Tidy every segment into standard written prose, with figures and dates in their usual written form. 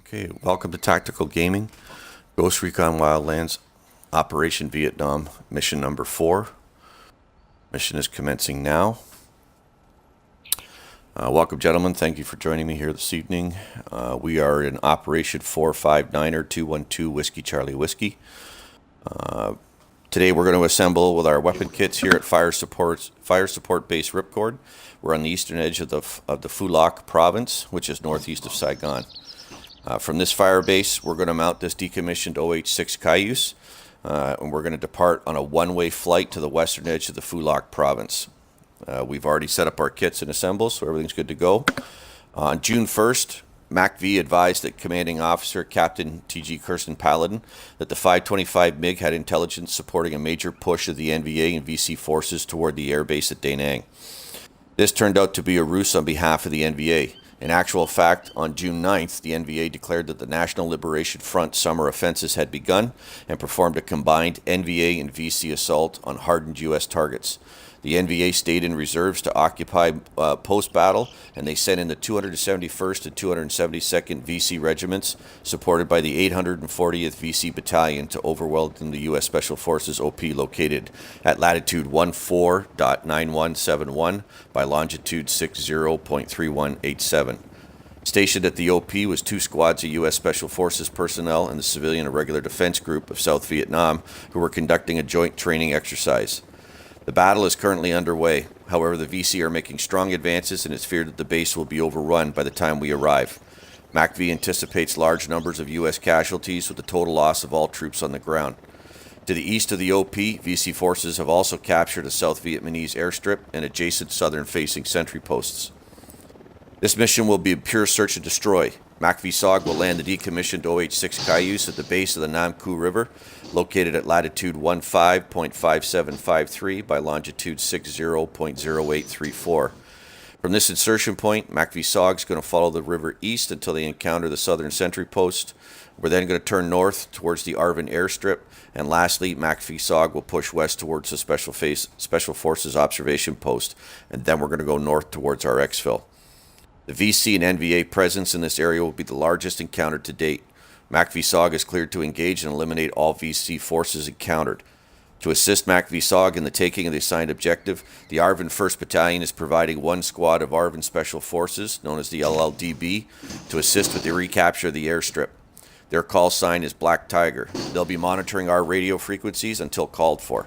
Okay, welcome to Tactical Gaming, Ghost Recon Wildlands, Operation Vietnam, mission number 4. Mission is commencing now. Welcome, gentlemen. Thank you for joining me here this evening. We are in Operation 459er 212 Whiskey Charlie Whiskey. Today we're going to assemble with our weapon kits here at Fire Support Base Ripcord. We're on the eastern edge of the Phu Loc province, which is northeast of Saigon. From this fire base, we're going to mount this decommissioned OH-6 Cayuse, and we're going to depart on a one-way flight to the western edge of the Phu Loc province. We've already set up our kits and assembles, so everything's good to go. On June 1st, MACV advised that Commanding Officer Captain T.G. Kirsten Paladin that the 525 MiG had intelligence supporting a major push of the NVA and VC forces toward the airbase at Da Nang. This turned out to be a ruse on behalf of the NVA. In actual fact, on June 9th, the NVA declared that the National Liberation Front summer offenses had begun and performed a combined NVA and VC assault on hardened U.S. targets. The NVA stayed in reserves to occupy post-battle, and they sent in the 271st and 272nd VC regiments, supported by the 840th VC Battalion, to overwhelm the U.S. Special Forces OP located at latitude 14.9171 by longitude 60.3187. Stationed at the OP was 2 squads of U.S. Special Forces personnel and the Civilian Irregular Defense Group of South Vietnam, who were conducting a joint training exercise. The battle is currently underway. However, the VC are making strong advances, and it's feared that the base will be overrun by the time we arrive. MACV anticipates large numbers of U.S. casualties, with the total loss of all troops on the ground. To the east of the OP, VC forces have also captured a South Vietnamese airstrip and adjacent southern-facing sentry posts. This mission will be a pure search and destroy. MACV SOG will land the decommissioned OH-6 Cayuse at the base of the Nam Cu River, located at latitude 15.5753 by longitude 60.0834. From this insertion point, MACV SOG is going to follow the river east until they encounter the southern sentry post. We're then going to turn north towards the Arvin airstrip, and lastly, MACV SOG will push west towards the Special Forces observation post, and then we're going to go north towards our exfil. The VC and NVA presence in this area will be the largest encountered to date. MACV SOG is cleared to engage and eliminate all VC forces encountered. To assist MACV SOG in the taking of the assigned objective, the Arvin 1st Battalion is providing 1 squad of Arvin Special Forces, known as the LLDB, to assist with the recapture of the airstrip. Their call sign is Black Tiger. They'll be monitoring our radio frequencies until called for.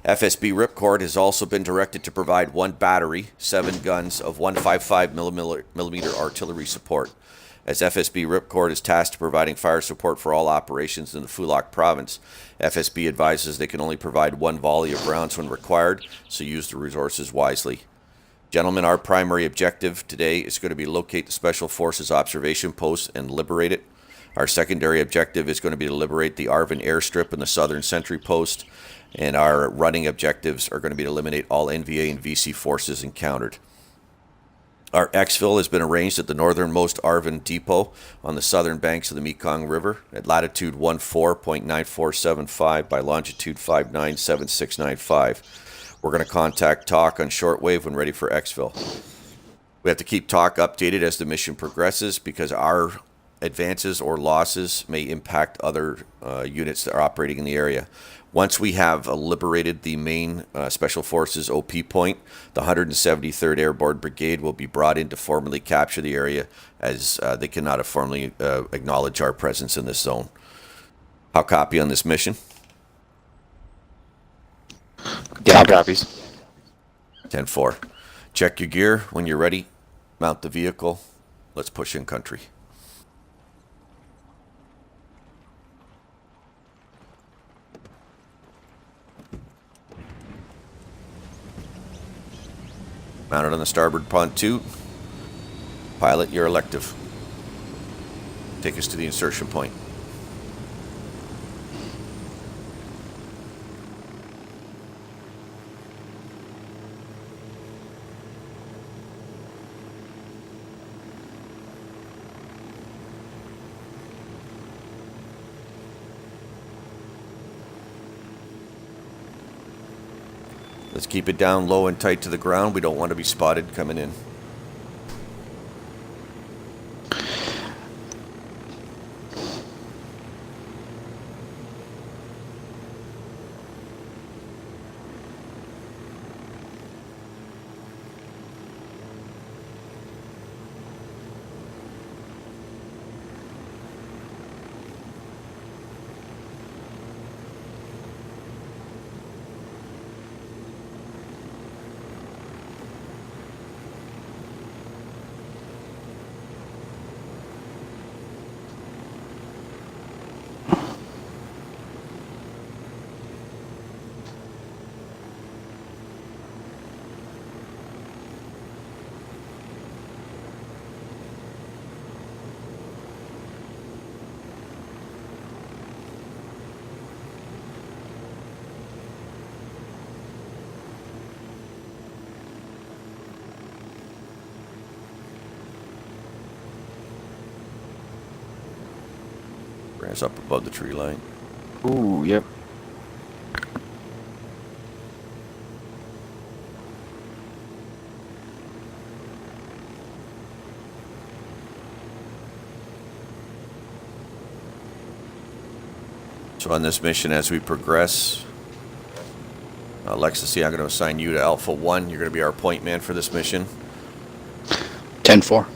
FSB Ripcord has also been directed to provide 1 battery, 7 guns of 155mm artillery support. As FSB Ripcord is tasked to providing fire support for all operations in the Phu Loc province, FSB advises they can only provide 1 volley of rounds when required, so use the resources wisely. Gentlemen, our primary objective today is going to be locate the Special Forces observation post and liberate it. Our secondary objective is going to be to liberate the Arvin airstrip and the southern sentry post, and our running objectives are going to be to eliminate all NVA and VC forces encountered. Our exfil has been arranged at the northernmost Arvin depot on the southern banks of the Mekong River at latitude 14.9475 by longitude 597695. We're going to contact TOC on shortwave when ready for exfil. We have to keep TOC updated as the mission progresses because our advances or losses may impact other units that are operating in the area. Once we have liberated the main Special Forces OP point, the 173rd Airborne Brigade will be brought in to formally capture the area, as they cannot formally acknowledge our presence in this zone. How copy on this mission? 10 copies. 10-4. Check your gear. When you're ready, mount the vehicle. Let's push in country. Mounted on the starboard pontoon. Pilot, your elective. Take us to the insertion point. Let's keep it down low and tight to the ground. We don't want to be spotted coming in. Bring us up above the tree line. Ooh, yep. So on this mission, as we progress, Lexus, I'm going to assign you to Alpha 1. You're going to be our point man for this mission. 10-4.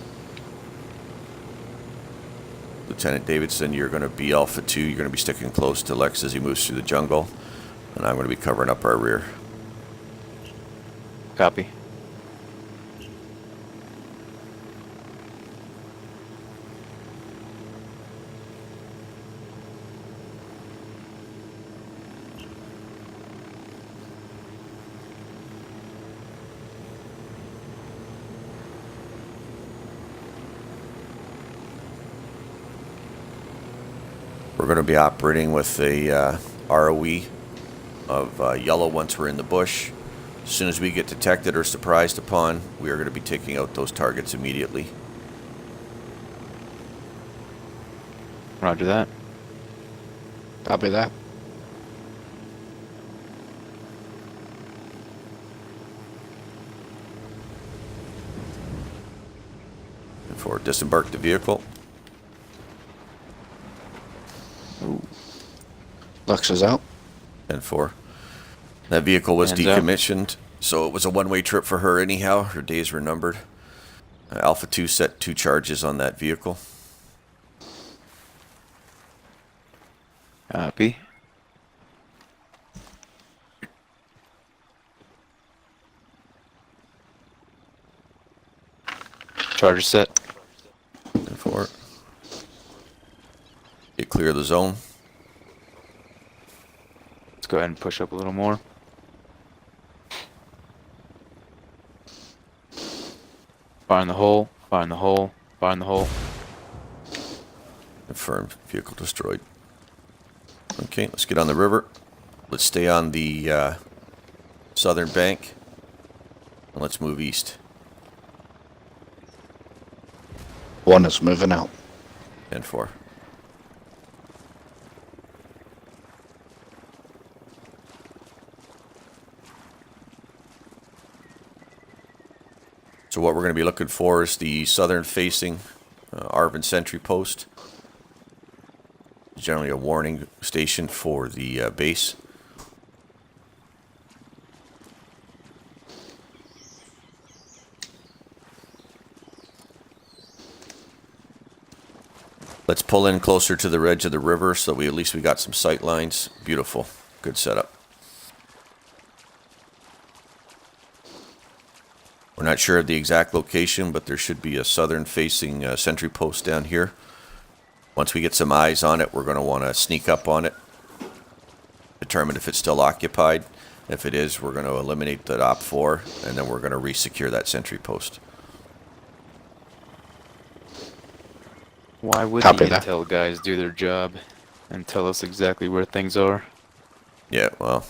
Lieutenant Davidson, you're going to be Alpha 2. You're going to be sticking close to Lex as he moves through the jungle. And I'm going to be covering up our rear. Copy. We're going to be operating with a ROE of yellow once we're in the bush. As soon as we get detected or surprised upon, we are going to be taking out those targets immediately. Roger that. Copy that. And for disembark the vehicle. Ooh. Lux is out. And for that vehicle was Hands up. decommissioned, so it was a one-way trip for her anyhow. Her days were numbered. Alpha 2 set 2 charges on that vehicle. Copy. Charger set. And for get clear of the zone. Let's go ahead and push up a little more. Fire in the hole. Fire in the hole. Fire in the hole. Confirmed. Vehicle destroyed. Okay, let's get on the river. Let's stay on the southern bank. And let's move east. One is moving out. And 4. So what we're going to be looking for is the southern facing Arvin sentry post. Generally a warning station for the base. Let's pull in closer to the edge of the river so that at least we got some sight lines. Beautiful. Good setup. We're not sure of the exact location, but there should be a southern facing sentry post down here. Once we get some eyes on it, we're going to want to sneak up on it. Determine if it's still occupied. If it is, we're going to eliminate that Op 4, and then we're going to re-secure that sentry post. Why would Copy the that. intel guys do their job and tell us exactly where things are? Yeah, well,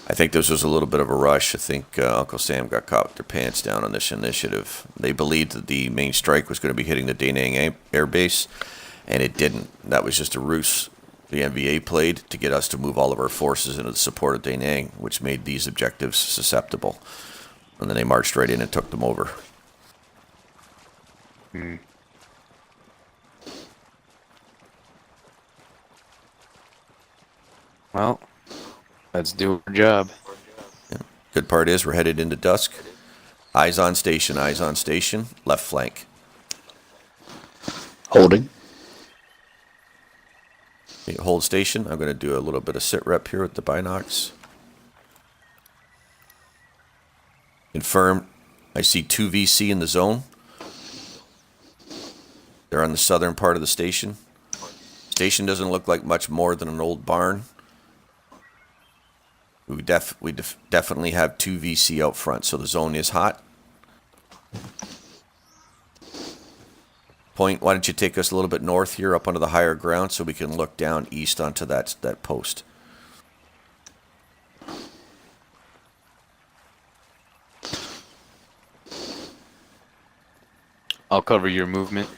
I think this was a little bit of a rush. I think Uncle Sam got caught with their pants down on this initiative. They believed that the main strike was going to be hitting the Da Nang Air Base, and it didn't. That was just a ruse the NVA played to get us to move all of our forces into the support of Da Nang, which made these objectives susceptible. And then they marched right in and took them over. Hmm. Well, let's do our job. Good part is we're headed into dusk. Eyes on station, left flank. Holding. Okay, hold station. I'm going to do a little bit of sit rep here with the binocs. Confirm. I see 2 VC in the zone. They're on the southern part of the station. Station doesn't look like much more than an old barn. We definitely have 2 VC out front, so the zone is hot. Point, why don't you take us a little bit north here up onto the higher ground so we can look down east onto that post. I'll cover your movement.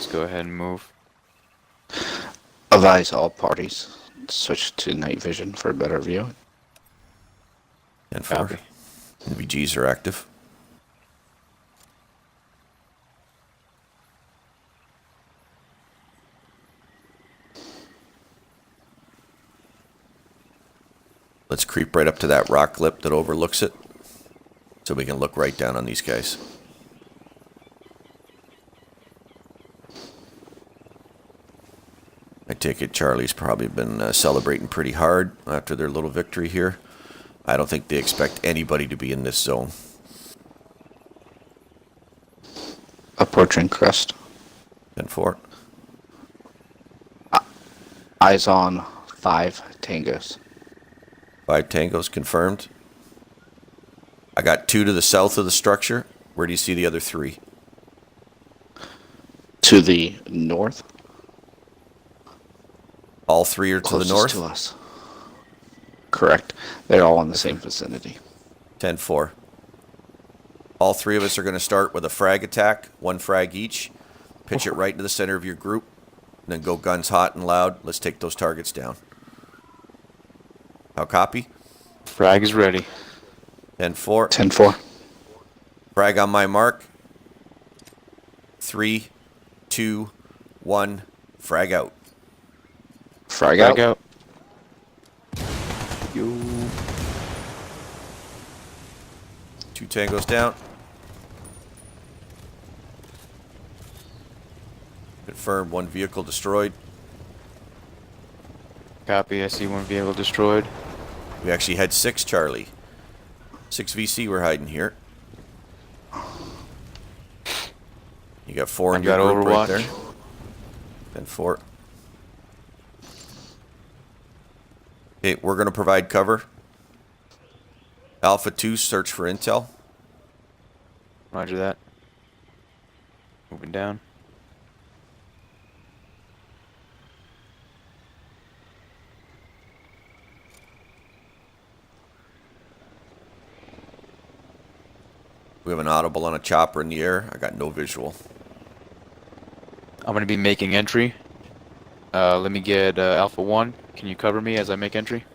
just go ahead and move. Advise all parties. Switch to night vision for better view. 10-4. Copy. NVGs are active. Let's creep right up to that rock lip that overlooks it, so we can look right down on these guys. I take it Charlie's probably been celebrating pretty hard after their little victory here. I don't think they expect anybody to be in this zone. Approaching crest. 10-4. Eyes on 5 tangos. 5 tangos confirmed. I got 2 to the south of the structure. Where do you see the other 3? To the north. All 3 are to the Closest north? to us. Correct. They're all in the same vicinity. 10-4. All 3 of us are going to start with a frag attack, 1 frag each. Pitch it right into the center of your group. And then go guns hot and loud. Let's take those targets down. How copy? Frag is ready. 10-4. 10-4. Frag on my mark. 3, 2, 1. Frag out. Frag Frag out. out. Yo. 2 tangos down. Confirmed, 1 vehicle destroyed. Copy. I see 1 vehicle destroyed. We actually had 6, Charlie. 6 VC were hiding here. You got 4 in I your got group right Overwatch. there. And 4. Okay, we're going to provide cover. Alpha 2, search for intel. Roger that. Moving down. We have an audible on a chopper in the air. I got no visual. I'm going to be making entry. Let me get Alpha 1. Can you cover me as I make entry?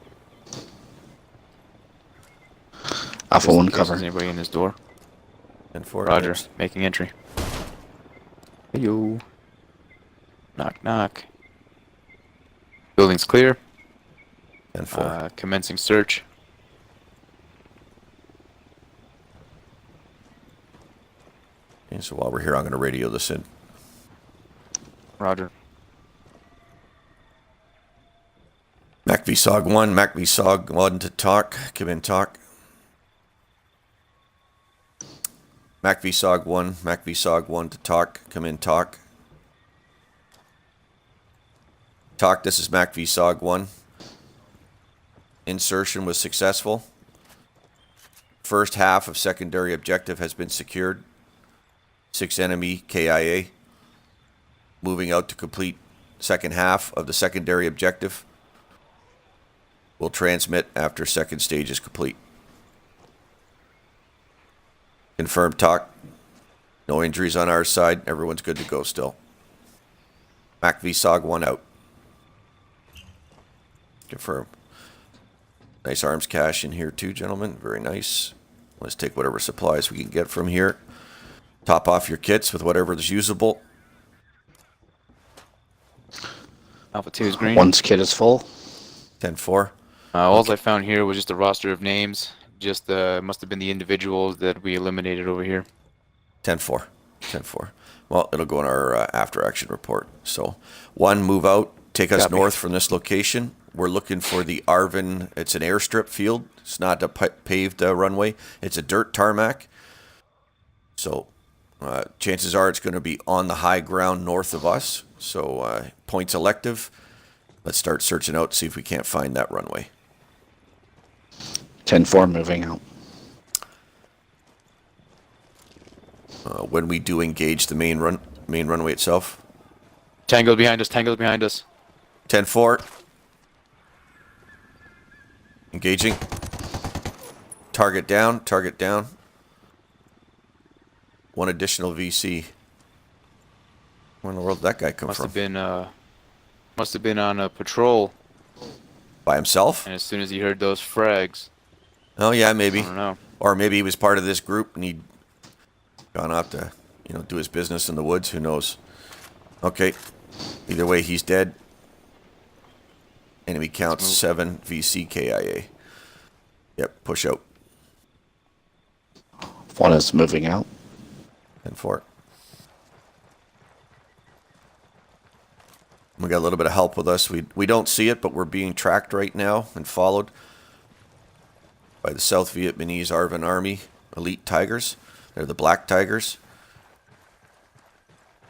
Alpha Just in 1 case cover. there's anybody in this door? And 4. Roger. Making entry. Heyo. Knock, knock. Building's clear. And 4. Commencing search. Okay, so while we're here, I'm going to radio this in. Roger. MacVSOG 1, MacVSOG 1 to talk. Come in, talk. MacVSOG 1, MacVSOG 1 to talk. Come in, talk. Talk, this is MacVSOG 1. Insertion was successful. First half of secondary objective has been secured. 6 enemy KIA. Moving out to complete second half of the secondary objective. We'll transmit after second stage is complete. Confirmed talk. No injuries on our side. Everyone's good to go still. MacVSOG 1 out. Confirm. Nice arms cache in here too, gentlemen. Very nice. Let's take whatever supplies we can get from here. Top off your kits with whatever is usable. Alpha 2 is green. One's kit is full. 10-4. All I found here was just a roster of names. Just must have been the individuals that we eliminated over here. 10-4. 10-4. Well, it'll go in our after action report. So, 1, move out. Take us Copy. north from this location. We're looking for the Arvin. It's an airstrip field. It's not a paved runway. It's a dirt tarmac. So, chances are it's going to be on the high ground north of us. So, points elective. Let's start searching out, see if we can't find that runway. 10-4 moving out. When we do engage the main runway itself. Tango's behind us. Tango's behind us. 10-4. Engaging. Target down. Target down. 1 additional VC. Where in the world did that guy come Must from? have been on a patrol, By himself? and as soon as he heard those frags, Oh yeah, I maybe. don't know. Or maybe he was part of this group and he'd gone out to, do his business in the woods. Who knows? Okay. Either way, he's dead. Enemy count move. 7 VC KIA. Yep, push out. One is moving out. And 4. We got a little bit of help with us. We don't see it, but we're being tracked right now and followed by the South Vietnamese Arvin Army Elite Tigers. They're the Black Tigers.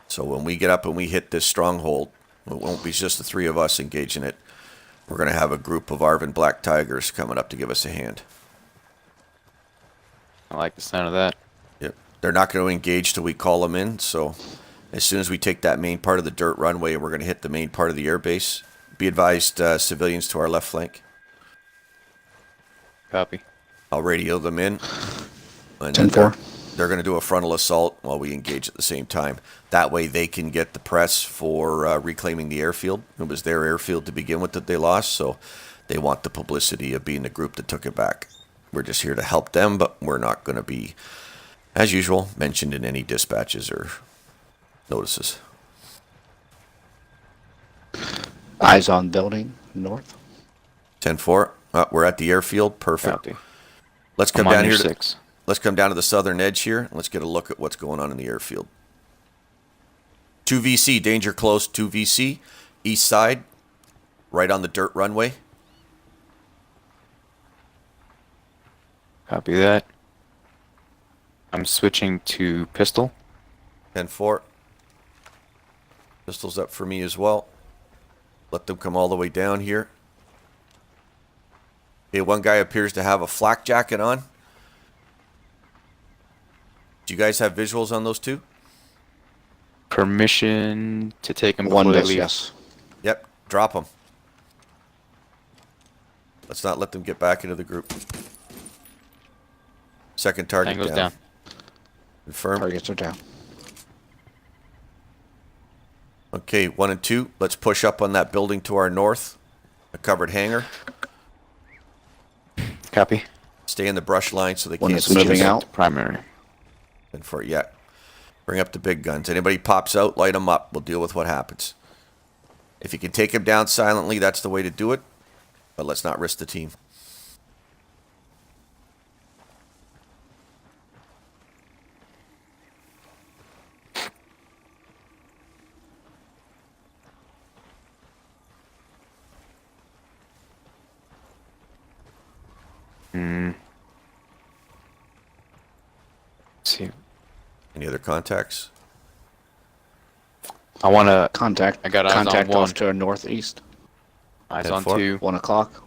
So when we get up and we hit this stronghold, it won't be just the 3 of us engaging it. We're going to have a group of Arvin Black Tigers coming up to give us a hand. I like the sound of that. Yep. They're not going to engage till we call them in, so as soon as we take that main part of the dirt runway, we're going to hit the main part of the airbase. Be advised, civilians to our left flank. Copy. I'll radio them in. And 10-4. they're going to do a frontal assault while we engage at the same time. That way they can get the press for reclaiming the airfield. It was their airfield to begin with that they lost, so they want the publicity of being the group that took it back. We're just here to help them, but we're not going to be, as usual, mentioned in any dispatches or notices. Eyes on building north. 10-4. We're at the airfield. Perfect. Copy. Let's come I'm on down your here. 6. Let's come down to the southern edge here. And let's get a look at what's going on in the airfield. 2 VC, danger close. 2 VC, east side, right on the dirt runway. Copy that. I'm switching to pistol. 10-4. Pistols up for me as well. Let them come all the way down here. Okay, one guy appears to have a flak jacket on. Do you guys have visuals on those 2? Permission to take them before One they does, leave. yes. Yep, drop them. Let's not let them get back into the group. Second target Tango's down. down. Confirm. Targets are down. Okay, 1 and 2. Let's push up on that building to our north. A covered hangar. Copy. Stay in the brush line so they One can't is see moving us. out. Primary. And for yeah, bring up the big guns. Anybody pops out, light them up. We'll deal with what happens. If you can take him down silently, that's the way to do it. But let's not risk the team. See. Any other contacts? I want to Contact. I got eyes on contact one. off to our northeast. eyes 10-4. on 2. 1 o'clock.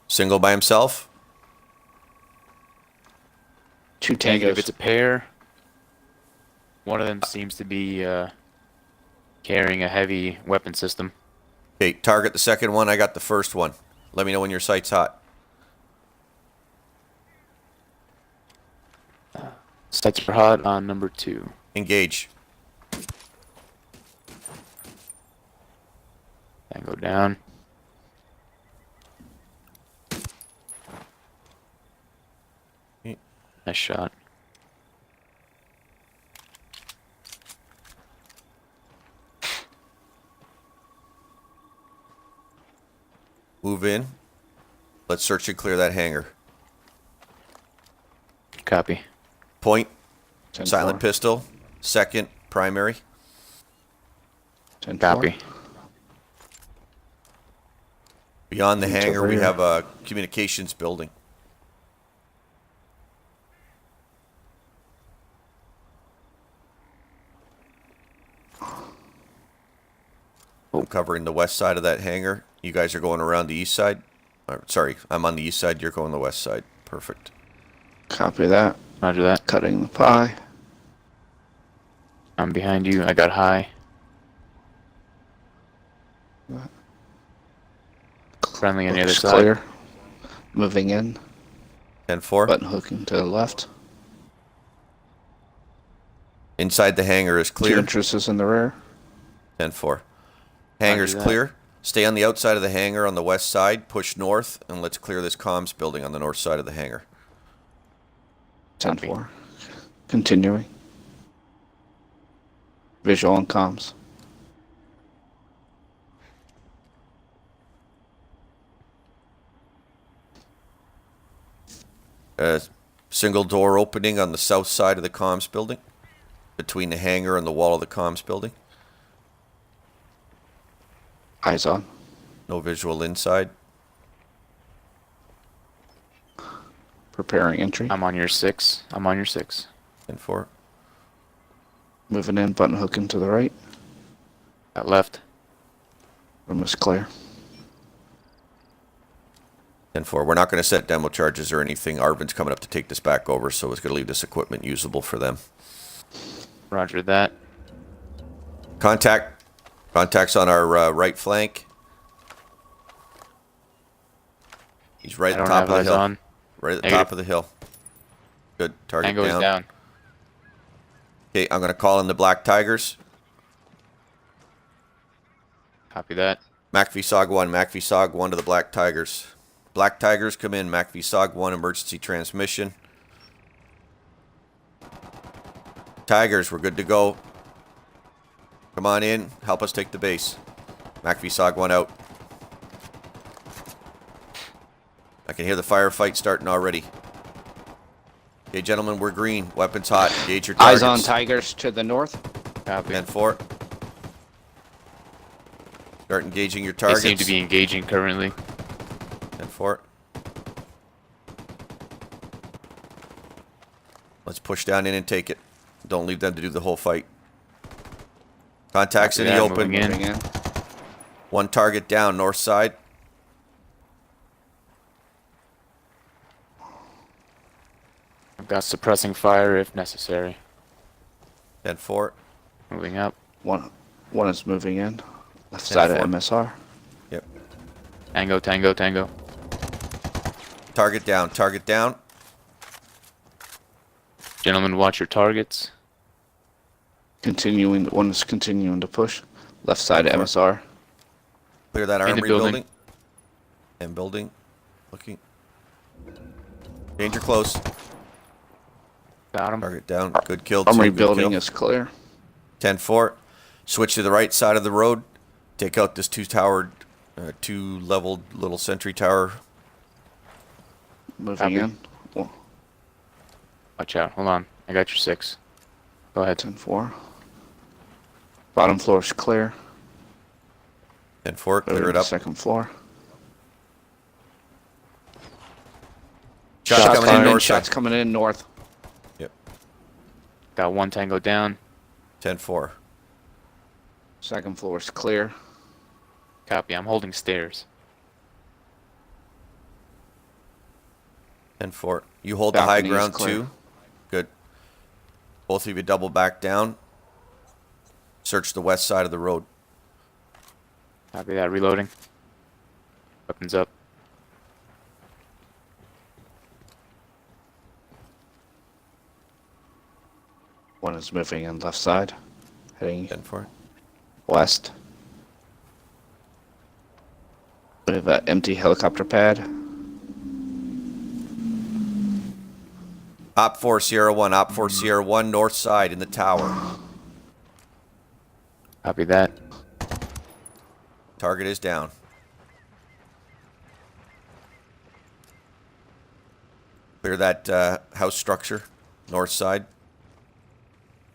Single by himself? 2 Negative. tangos. It's a pair. One of them seems to be carrying a heavy weapon system. Okay, target the second one. I got the first one. Let me know when your sight's hot. Sights are hot on number 2. Engage. Tango down. Okay. Nice shot. Move in. Let's search and clear that hangar. Copy. Point. 10-4. Silent pistol. Second. Primary. 10-4. Copy. Beyond the Into hangar, we rear. have a communications building. I'm covering the west side of that hangar. You guys are going around the east side? Sorry, I'm on the east side. You're going the west side. Perfect. Copy that. Roger that. Cutting the pie. I'm behind you. I got high. Friendly on the other Looks side. clear. Moving in. 10-4. Button hooking to the left. Inside the hangar is 2 clear. entrances in the rear. 10-4. Hangar's that. clear. Stay on the outside of the hangar on the west side. Push north, and let's clear this comms building on the north side of the hangar. 10-4. Continuing. Visual and comms. Single door opening on the south side of the comms building, between the hangar and the wall of the comms building. Eyes on. No visual inside. Preparing entry. I'm on your 6. I'm on your 6. 10-4. Moving in, button hooking to the right. Got left. Room is clear. 10-4. We're not going to set demo charges or anything. Arvin's coming up to take this back over, so it's going to leave this equipment usable for them. Roger that. Contact. Contact's on our right flank. He's right I at don't the top have of the eyes hill. on. Right at the Negative. top of the hill. Good. Target Tango is down. down. Okay, I'm going to call in the Black Tigers. Copy that. MACV-SOG 1. MACV-SOG 1 to the Black Tigers. Black Tigers come in. MACV-SOG 1 emergency transmission. Tigers, we're good to go. Come on in. Help us take the base. MACV-SOG 1 out. I can hear the firefight starting already. Okay, gentlemen, we're green. Weapons hot. Engage your targets. Eyes on Tigers to the north. Copy. 10-4. Start engaging your They targets. seem to be engaging currently. 10-4. Let's push down in and take it. Don't leave them to do the whole fight. Contacts in the Yeah, open. moving in. Moving in. One target down, north side. I've got suppressing fire if necessary. 10-4. Moving up. One is moving in. Left 10-4. side of MSR. Yep. Tango, tango, tango. Target down, target down. Gentlemen, watch your targets. Continuing. One is continuing to push. Left side of MSR. Clear that In the armory building. building. And building. Looking. Danger close. Got him. Target down. Good kill. Armory Good building kill. is clear. 10-4. Switch to the right side of the road. Take out this two-leveled little sentry tower. Moving Copy. in. Well, Watch out. Hold on. I got your 6. Go ahead. 10-4. Bottom floor is clear. 10-4. Clear Moving it to up. Second floor. Shots coming in fired. north Shots side. coming in north. Yep. Got one tango down. 10-4. Second floor is clear. Copy. I'm holding stairs. 10-4. You hold the high Balcony is ground clear. too. Good. Both of you double back down. Search the west side of the road. Copy that. Reloading. Weapons up. One is moving in left side. Heading 10-4. west. We have an empty helicopter pad. Op 4 Sierra 1. Op 4 Sierra 1 north side in the tower. Copy that. Target is down. Clear that house structure. North side.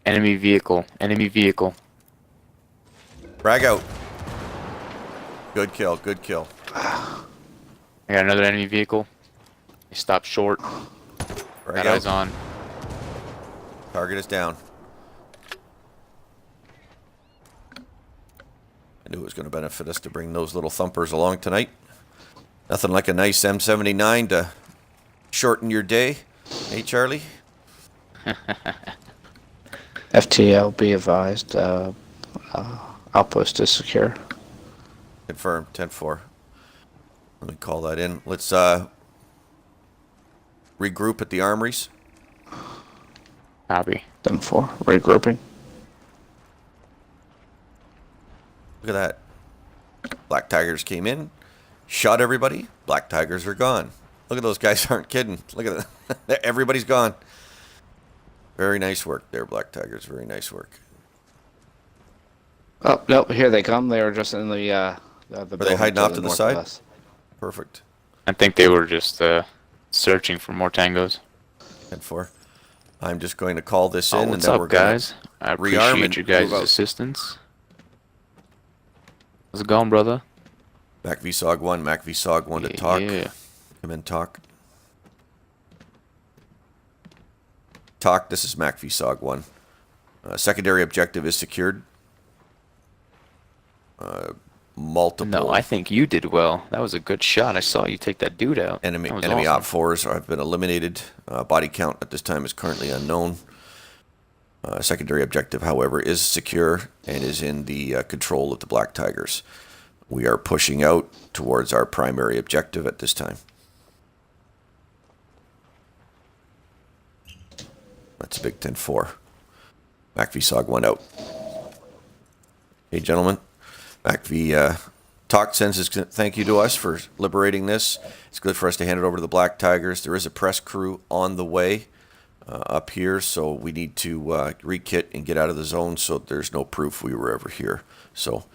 Enemy vehicle. Enemy vehicle. Frag out. Good kill. Good kill. I got another enemy vehicle. They stopped short. Frag Got eyes out. on. Target is down. I knew it was going to benefit us to bring those little thumpers along tonight. Nothing like a nice M79 to shorten your day. Hey, Charlie? FTL, be advised. Outpost is secure. Confirmed. 10-4. Let me call that in. Let's regroup at the armories. Copy. 10-4. Regrouping. Look at that. Black Tigers came in, shot everybody. Black Tigers are gone. Look at those guys, aren't kidding. Look at that. Everybody's gone. Very nice work there, Black Tigers. Very nice work. Oh, no, here they come. They were just in the Are they building hiding off to the north side? of us. Perfect. I think they were just searching for more tangos. 10-4. I'm just going to call this in, Oh, and what's then up, we're going guys? I rearm and appreciate you guys' move out. assistance. How's it going, brother? Mac VSOG 1, Mac VSOG 1 to talk. Yeah. Come in, talk. Talk, this is Mac VSOG 1. Secondary objective is secured. Multiple No, I think you did well. That was a good shot. I saw you take that dude out. enemy That was enemy awesome. op 4s have been eliminated. Body count at this time is currently unknown. Secondary objective, however, is secure and is in the control of the Black Tigers. We are pushing out towards our primary objective at this time. That's a big 10-4. Mac VSOG 1 out. Hey, gentlemen. Mac V Talk sends his thank you to us for liberating this. It's good for us to hand it over to the Black Tigers. There is a press crew on the way up here, so we need to re-kit and get out of the zone so there's no proof we were ever here. So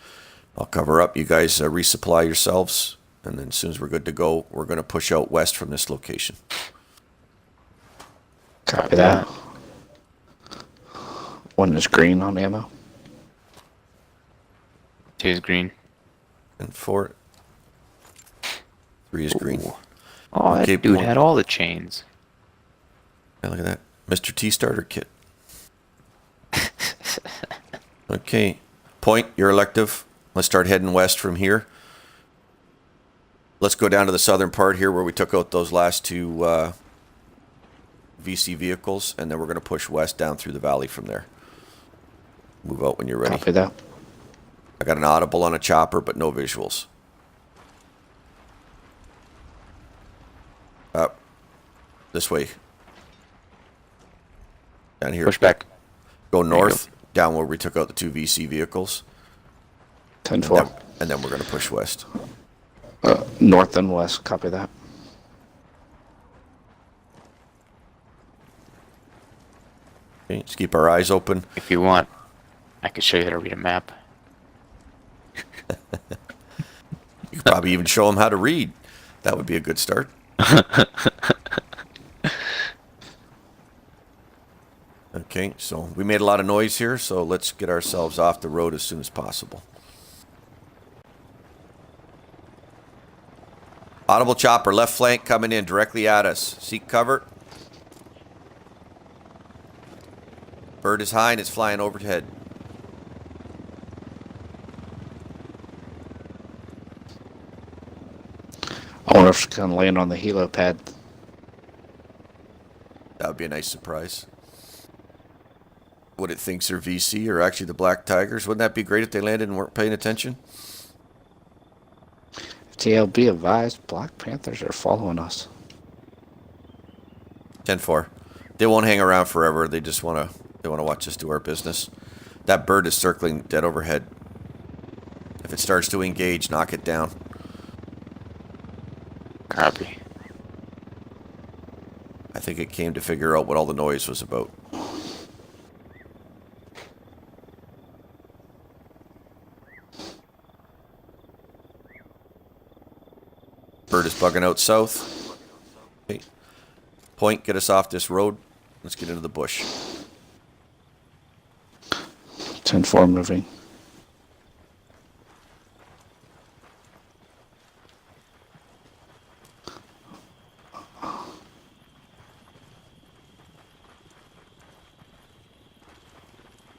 I'll cover up. You guys resupply yourselves, and then as soon as we're good to go, we're going to push out west from this location. Copy that. One is green on ammo. Two is green. And 4. 3 is green. Ooh. Oh, Okay, that dude point. had all the chains. Yeah, look at that. Mr. T starter kit. Okay. Point, you're elective. Let's start heading west from here. Let's go down to the southern part here where we took out those last two VC vehicles, and then we're going to push west down through the valley from there. Move out when you're ready. Copy that. I got an audible on a chopper, but no visuals. Up. This way. Down here. Push back. Go you north, down where we took out the two VC vehicles. 10-4. And then we're going to push west. North and west. Copy that. Okay, just keep our eyes open. If you want, I could show you how to read a map. You could probably even show them how to read. That would be a good start. Okay, so we made a lot of noise here, so let's get ourselves off the road as soon as possible. Audible chopper, left flank coming in directly at us. Seek cover. Bird is high and it's flying overhead. I wonder if it's going to land on the helo pad. That would be a nice surprise. What it thinks are VC or actually the Black Tigers. Wouldn't that be great if they landed and weren't paying attention? TL, be advised, Black Panthers are following us. 10-4. They won't hang around forever. They just want to watch us do our business. That bird is circling dead overhead. If it starts to engage, knock it down. Copy. I think it came to figure out what all the noise was about. Bird is bugging out south. Okay. Point, get us off this road. Let's get into the bush. 10-4 moving.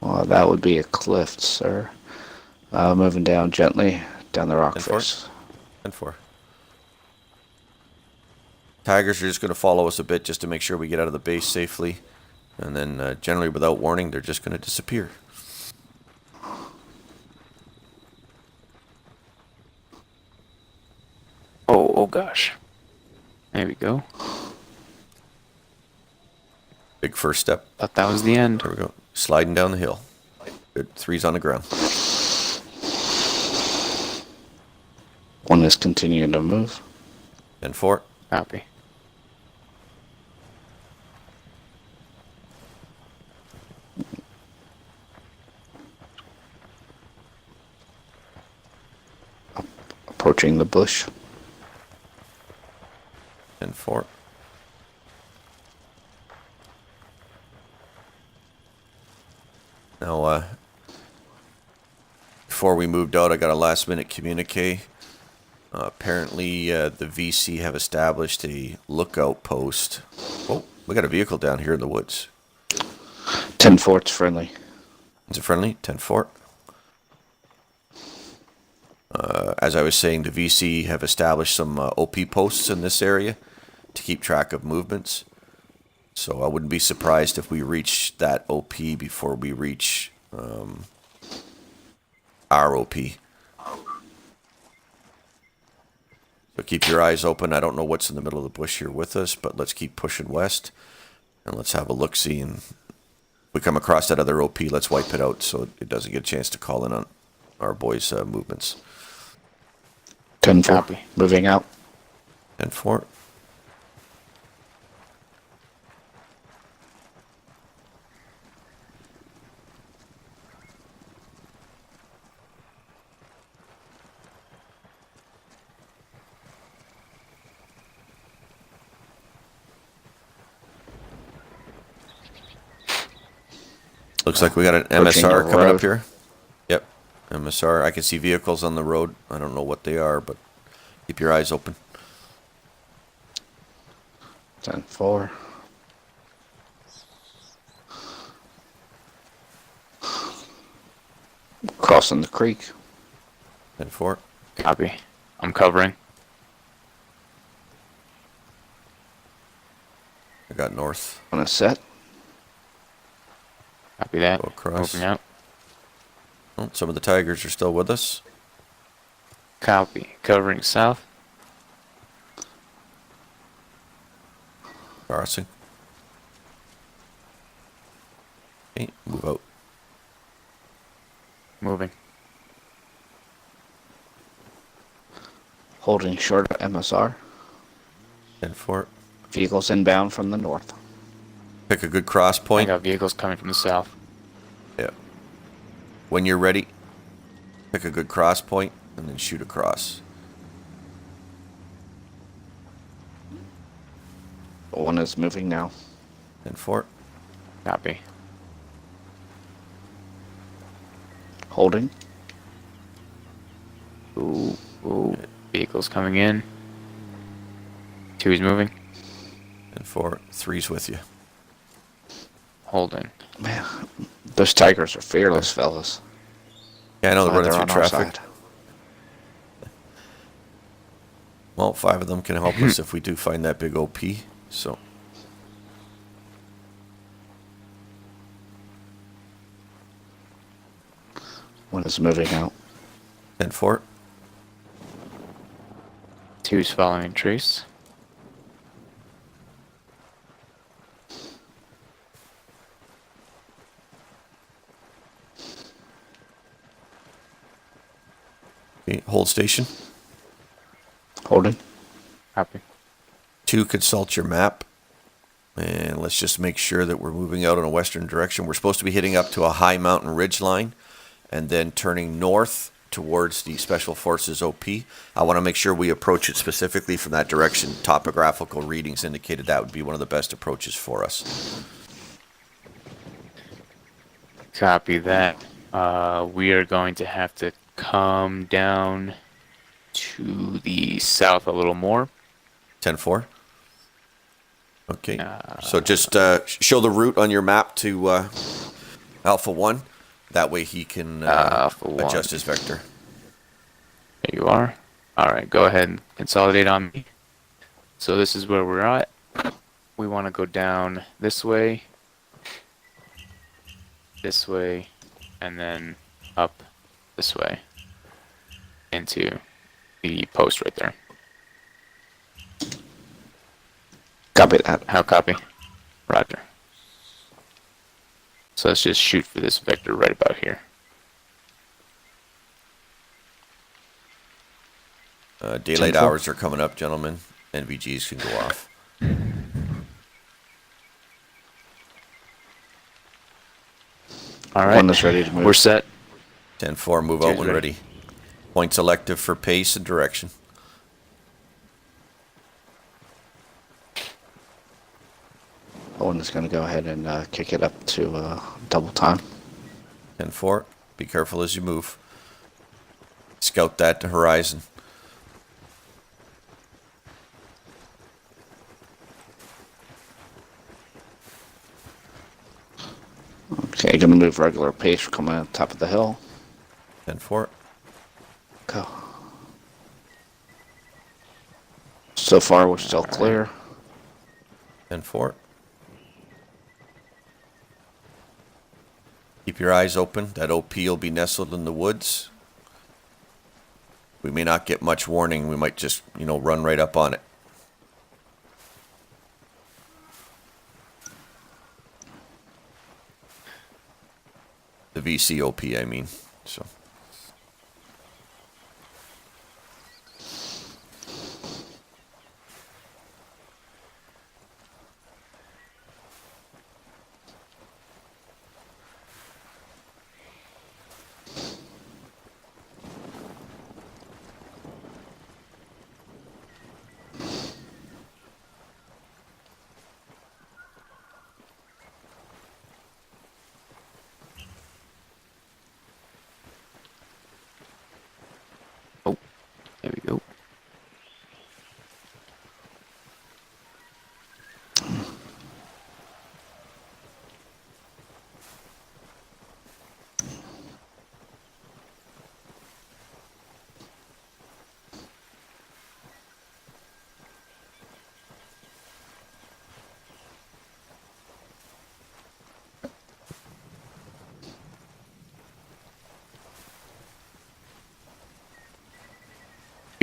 Well, that would be a cliff, sir. Moving down gently down the rock 10-4. face. 10-4. Tigers are just going to follow us a bit just to make sure we get out of the base safely. And then generally without warning, they're just going to disappear. Oh gosh. There we go. Big first step. Thought that was the end. There we go. Sliding down the hill. Good. 3's on the ground. 1 is continuing to move. 10-4. Copy. Approaching the bush. 10-4. Now, before we moved out, I got a last-minute communique. Apparently, the VC have established a lookout post. Oh, we got a vehicle down here in the woods. 10-4, it's friendly. Is it friendly? 10-4. As I was saying, the VC have established some OP posts in this area to keep track of movements. So I wouldn't be surprised if we reach that OP before we reach our OP. So keep your eyes open. I don't know what's in the middle of the bush here with us, but let's keep pushing west. And let's have a look-see. And if we come across that other OP, let's wipe it out so it doesn't get a chance to call in on our boys' movements. 10-4. Copy. Moving out. 10-4. Looks like we got an Approaching MSR the coming road. up here. Yep, MSR. I can see vehicles on the road. I don't know what they are, but keep your eyes open. 10-4. Crossing the creek. 10-4. Copy. I'm covering. I got north. On a set. Copy that. Go across. Moving out. Oh, some of the Tigers are still with us. Copy. Covering south. Crossing. Okay, move out. Moving. Holding short of MSR. 10-4. Vehicles inbound from the north. Pick a good cross I point. got vehicles coming from the south. Yeah. When you're ready, pick a good cross point and then shoot across. 1 is moving now. 10-4. Copy. Holding. Ooh, ooh. Vehicles coming in. 2 is moving. 10-4. 3's with you. Holding. Man, those Tigers are fearless, fellas. Yeah, I know they're Glad running through on our traffic. side. Well, 5 of them can help us if we do find that big OP. So, One is moving out. 10-4. 2 is following trace. Okay, hold station. Holding. Copy. 2, consult your map. And let's just make sure that we're moving out in a western direction. We're supposed to be hitting up to a high mountain ridge line and then turning north towards the Special Forces OP. I want to make sure we approach it specifically from that direction. Topographical readings indicated that would be one of the best approaches for us. Copy that. We are going to have to come down to the south a little more. 10-4. Okay, so just show the route on your map to Alpha 1. That way he can Alpha 1. adjust his vector. There you are. Alright, go ahead and consolidate on me. So this is where we're at. We want to go down this way, and then up this way into the post right there. Copy that. How copy? Roger. So let's just shoot for this vector right about here. Daylight 10-4. hours are coming up, gentlemen. NVGs can go off. All right. One is ready to move. We're set. 10-4, move out Cheers, when ready. ready. Point selective for pace and direction. One is going to go ahead and kick it up to double time. 10-4, be careful as you move. Scout that to horizon. Okay, going to move regular pace. We're coming on top of the hill. 10-4, Go. So far, we're still clear. 10-4. Keep your eyes open. That OP will be nestled in the woods. We may not get much warning. We might just, run right up on it. The VCOP, I mean. So. Oh, there we go.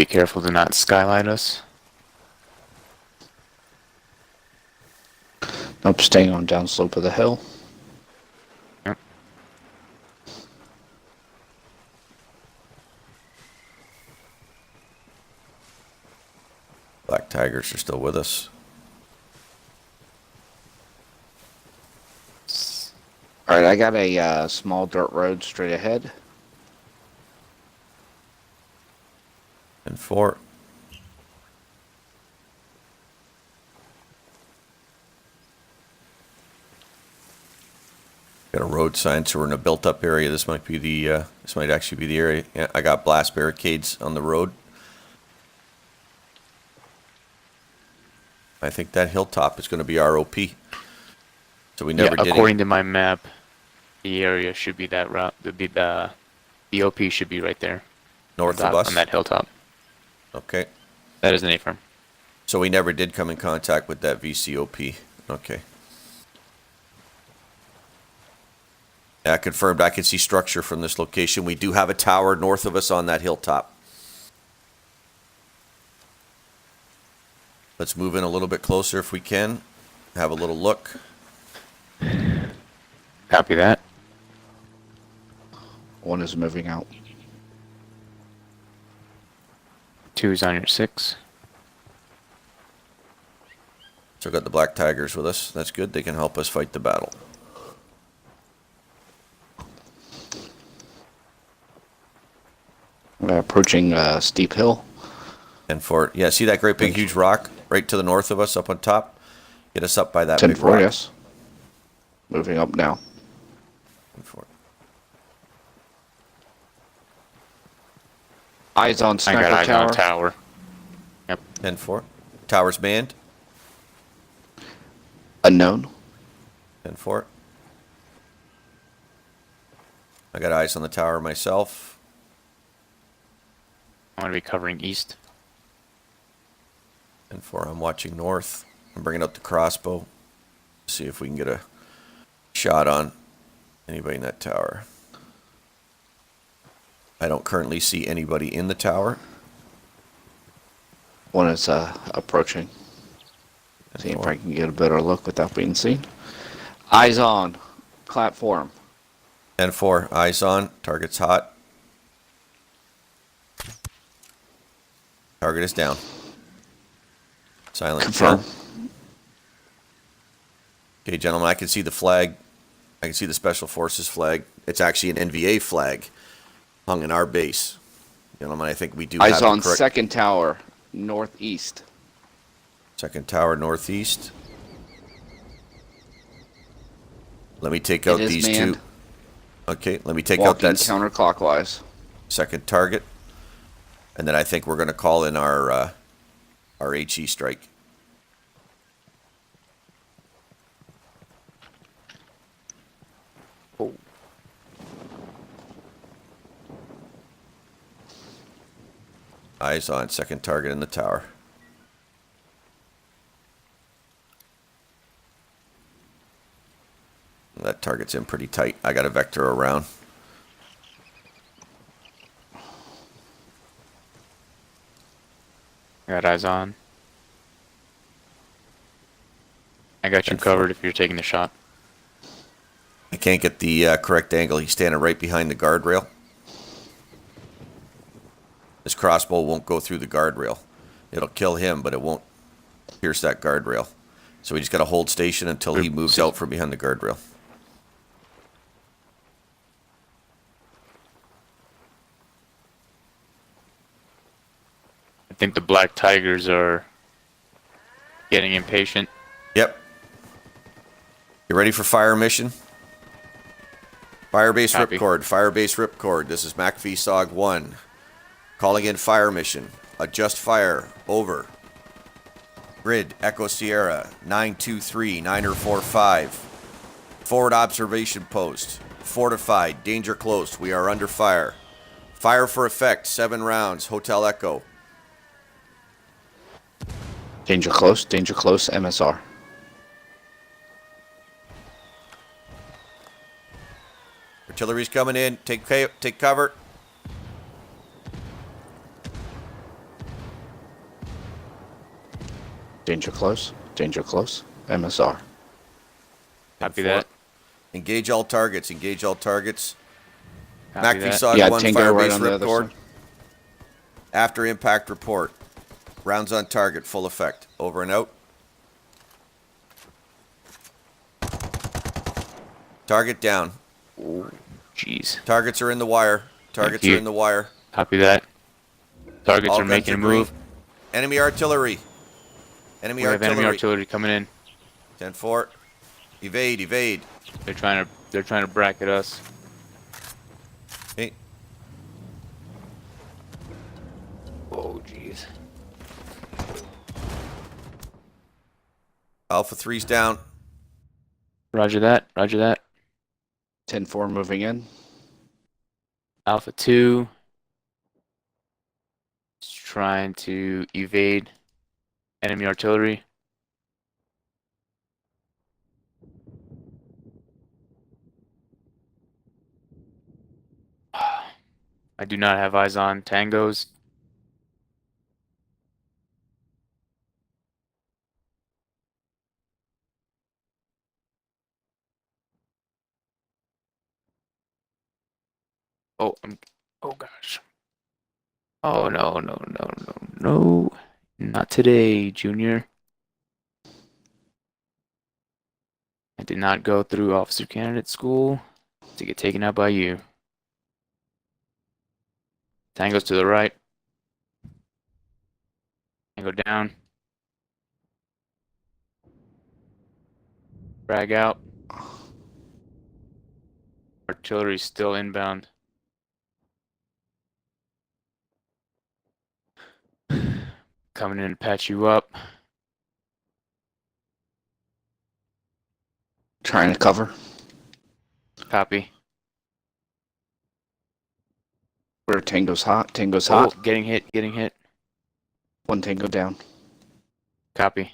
Be careful to not skylight us. Nope, staying on downslope of the hill. Yep. Black Tigers are still with us. All right, I got a small dirt road straight ahead. 10-4. Got a road sign, so we're in a built-up area. This might be the. This might actually be the area. Yeah, I got blast barricades on the road. I think that hilltop is going to be ROP. So we never Yeah, did. according to my map, the area should be that route. The OP should be right there. North on of top- us. On that hilltop. Okay. That is an A-firm. So we never did come in contact with that VCOP. Okay. Yeah, confirmed. I can see structure from this location. We do have a tower north of us on that hilltop. Let's move in a little bit closer if we can. Have a little look. Copy that. One is moving out. 2's on your 6. So got the Black Tigers with us. That's good. They can help us fight the battle. Approaching steep hill. And for yeah, see that great big huge rock right to the north of us up on top? Get us up by that 10-4, big rock. yes. Moving up now. 10-4. Eyes on I sniper got eyes tower. on tower. Yep. 10-4. Tower's manned. Unknown. 10-4. I got eyes on the tower myself. I'm going to be covering east. 10-4. I'm watching north. I'm bringing out the crossbow. See if we can get a shot on anybody in that tower. I don't currently see anybody in the tower. One is approaching. See if I can get a better look without being seen. Eyes on. Platform. 10-4, eyes on. Target's hot. Target is down. Silent Confirm. kill. Okay, gentlemen, I can see the flag. I can see the Special Forces flag. It's actually an NVA flag hung in our base. Gentlemen, I think we do Eyes have the on correct... second tower, northeast. Second tower, northeast. Let me take out It is these manned. two. Okay, let me take out Walking that counterclockwise. second target. And then I think we're going to call in our HE strike. Oh. Eyes on second target in the tower. That target's in pretty tight. I got a vector around. Got eyes on. I got you 10-4. covered if you're taking the shot. I can't get the correct angle. He's standing right behind the guardrail. His crossbow won't go through the guardrail. It'll kill him, but it won't pierce that guardrail. So we just got to hold station until he moves out from behind the guardrail. I think the Black Tigers are getting impatient. Yep. You ready for fire mission? Firebase Copy. ripcord. Firebase ripcord. This is MacV SOG 1. Calling in fire mission. Adjust fire. Over. Grid. Echo Sierra. 923. 9045. Forward observation post. Fortified. Danger close. We are under fire. Fire for effect. 7 rounds. Hotel Echo. Danger close, MSR. Artillery's coming in. Take cover. Danger close, MSR. Copy that. Engage all targets. Engage all targets. Copy MacV that. SOG Yeah, 1 Tango right Firebase on the other ripcord. side. After impact report. Rounds on target. Full effect. Over and out. Target down. Oh, jeez. Targets are in the wire. Targets Thank are you. in the wire. Copy that. Targets All are guns making a green. move. Enemy artillery. Enemy We have artillery. enemy artillery coming in. 10-4. Evade, evade. They're trying to bracket us. Hey, Oh, jeez. Alpha 3's down. Roger that. Roger that. 10-4 moving in. Alpha 2 is trying to evade enemy artillery. I do not have eyes on tangos. Oh gosh. Oh no. Not today, Junior. I did not go through officer candidate school to get taken out by you. Tango's to the right. Tango down. Frag out. Artillery's still inbound. Coming in to patch you up. Trying to cover. Copy. Where Tango's hot. Tango's Oh, hot. getting hit. One Tango down. Copy.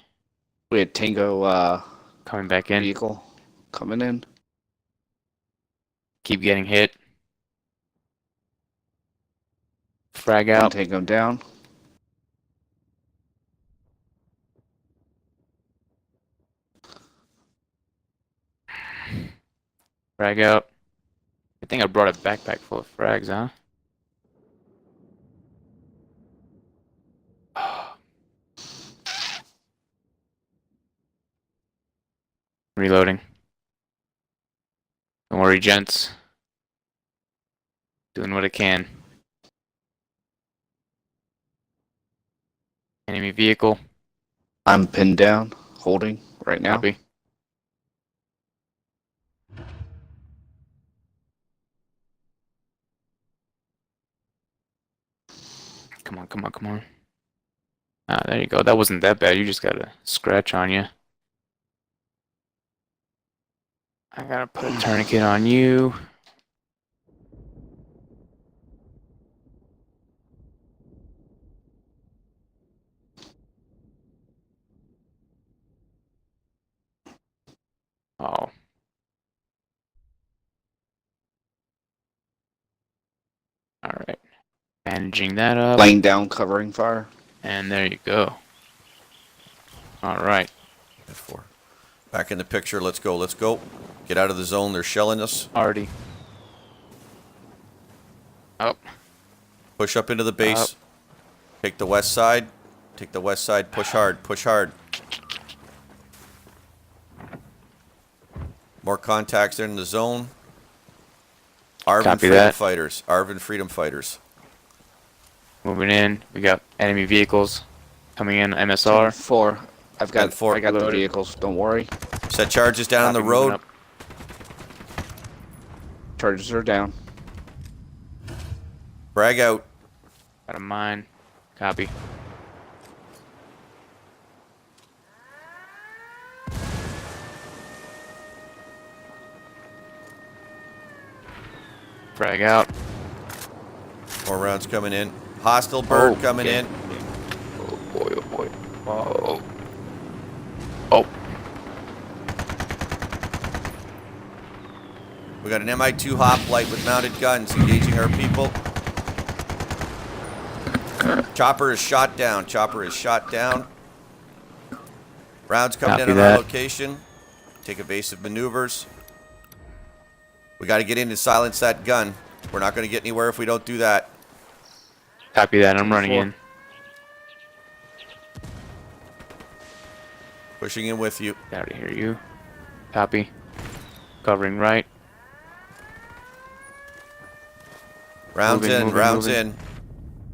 We had Tango Coming back in. vehicle coming in. Keep getting hit. Frag One out. Tango down. Frag out. I think I brought a backpack full of frags, huh? Reloading. Don't worry, gents. Doing what I can. Enemy vehicle. I'm pinned down, holding right now. Copy. Come on, come on, come on. Ah, there you go. That wasn't that bad. You just got a scratch on you. I gotta put a tourniquet on you. Oh. Alright. Bandaging that up. Laying down, covering fire. And there you go. Alright. 10-4. Back in the picture. Let's go. Let's go. Get out of the zone. They're shelling us. Already. Up. Push up into the base. Take the west side. Take the west side. Push hard. Push hard. More contacts in the zone. Arvin Copy Freedom that. Fighters. Arvin Freedom Fighters. Moving in. We got enemy vehicles coming in. MSR. 4. I've got 4. I got the Loaded. vehicles. Don't worry. Set charges down on the Copy, moving road. up. Charges are down. Frag out. Got a mine. Copy. Frag out. More rounds coming in. Hostile bird coming okay. in. Oh boy, oh boy. Oh. Oh. We got an MI2 hoplite with mounted guns engaging our people. Chopper is shot down. Chopper is shot down. Rounds coming Copy in on that. our location. Take evasive maneuvers. We got to get in and silence that gun. We're not going to get anywhere if we don't do that. Copy that. I'm running 4. in. Pushing in with you. Got to hear you. Copy. Covering right. Rounds Moving, in. moving, Rounds moving. in.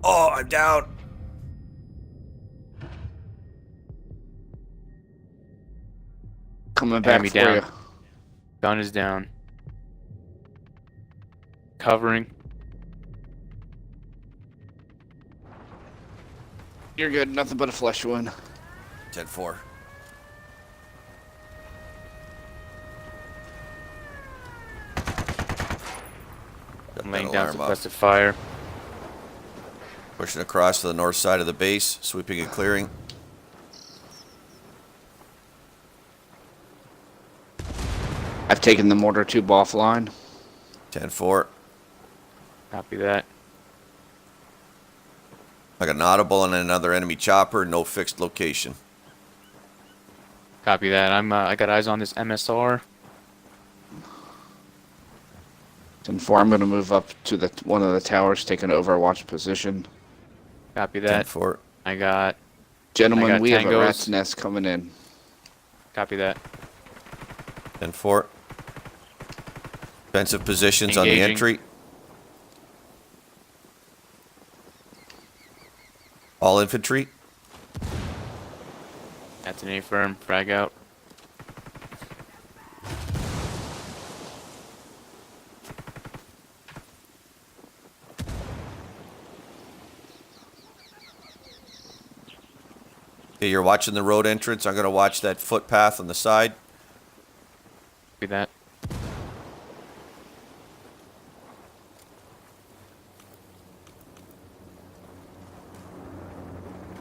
Oh, I'm down. Coming back Enemy for down. you. Gun is down. Covering. You're good. Nothing but a flesh wound. 10-4. Got I'm that laying down alarm off. suppressive fire. Pushing across to the north side of the base. Sweeping and clearing. I've taken the mortar tube offline. 10-4. Copy that. I got an audible and another enemy chopper. No fixed location. Copy that. I got eyes on this MSR. 10-4. I'm going to move up to the one of the towers, take an overwatch position. Copy that. 10-4. I got. Gentlemen, got we have a tangos. rat's nest coming in. Copy that. 10-4. Defensive positions on the Engaging. entry. All infantry. That's an A firm. Frag out. Okay, you're watching the road entrance. I'm going to watch that footpath on the side. Copy that.